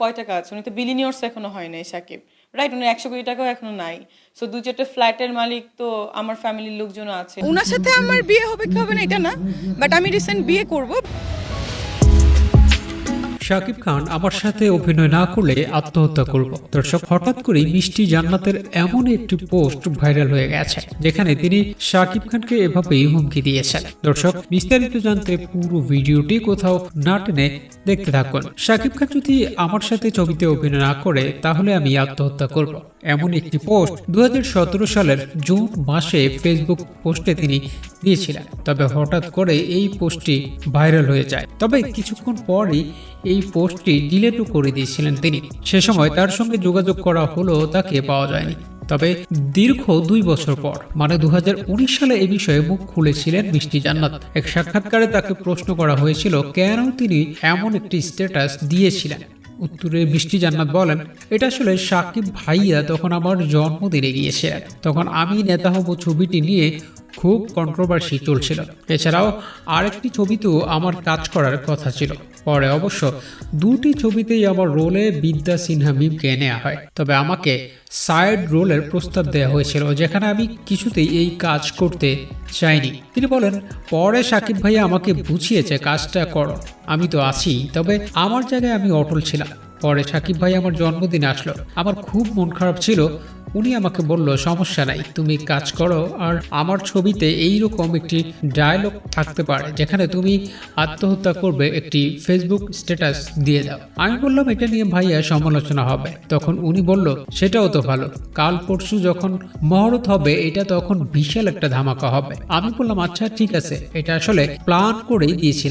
কয় টাকা আছে? উনি তো বিলিনিয়ার্স এখনো হয় নাই সাকিব, রাইট? উনি 100 কোটি টাকাও এখনো নাই। সো 2-4টা ফ্ল্যাটের মালিক তো আমার ফ্যামিলির লোকজনও আছে। ওনার সাথে আমার বিয়ে হবে কি হবে না এটা না, বাট আমি রিসেন্ট বিয়ে করব। শাকিব খান আমার সাথে অভিনয় না করলে আত্মহত্যা করব। দর্শক, হঠাৎ করে মিষ্টি জান্নাতের এমন একটি পোস্ট ভাইরাল হয়ে গেছে যেখানে তিনি শাকিব খানকে এভাবেই হুমকি দিয়েছেন। দর্শক, বিস্তারিত জানতে পুরো ভিডিওটি কোথাও না টেনে দেখতে থাকুন। শাকিব খান যদি আমার সাথে ছবিতে অভিনয় না করে তাহলে আমি আত্মহত্যা করব, এমন একটি পোস্ট 2017 সালের জুন মাসে ফেসবুক পোস্টে তিনি দিয়েছিলেন। তবে হঠাৎ করে এই পোস্টটি ভাইরাল হয়ে যায়। তবে কিছুক্ষণ পরই এই পোস্টটি ডিলিটও করে দিয়েছিলেন তিনি। সে সময় তার সঙ্গে যোগাযোগ করা হলেও তাকে পাওয়া যায়নি। তবে দীর্ঘ 2 বছর পর মানে 2019 সালে এই বিষয়ে মুখ খুলেছিলেন মিষ্টি জান্নাত। এক সাক্ষাৎকারে তাকে প্রশ্ন করা হয়েছিল কেন তিনি এমন একটি স্ট্যাটাস দিয়েছিলেন। উত্তরে মিষ্টি জান্নাত বলেন, এটা আসলে সাকিব ভাইয়া তখন আমার জন্মদিনে গিয়েছিলেন। তখন আমি নেতা হব ছবিটি নিয়ে খুব কন্ট্রোভার্সি চলছিল। এছাড়াও আরেকটি ছবিতেও আমার কাজ করার কথা ছিল। পরে অবশ্য দুটি ছবিতেই আমার রোলে বিদ্যা সিনহা মিমকে নেওয়া হয়। তবে আমাকে সাইড রোলের প্রস্তাব দেওয়া হয়েছিল যেখানে আমি কিছুতেই এই কাজ করতে চাইনি। তিনি বলেন, পরে সাকিব ভাইয়া আমাকে বুঝিয়েছে কাজটা করো, আমি তো আছি, তবে আমার জায়গায় আমি অটল ছিলাম। পরে সাকিব ভাই আমার জন্মদিনে আসলো, আমার খুব মন খারাপ ছিল। উনি আমাকে বলল, সমস্যা নাই, তুমি কাজ করো, আর আমার ছবিতে এইরকম একটি ডায়লগ থাকতে পারে যেখানে তুমি আত্মহত্যা করবে, একটি ফেসবুক স্ট্যাটাস দিয়ে দাও। আমি বললাম, এটা নিয়ে ভাইয়া সমালোচনা হবে। তখন উনি বলল, সেটাও তো ভালো, কাল পরশু যখন মহরত হবে এটা তখন বিশাল একটা ধামাকা হবে। আমি বললাম, আচ্ছা ঠিক আছে, এটা আসলে প্ল্যান করেই দিয়েছিলাম।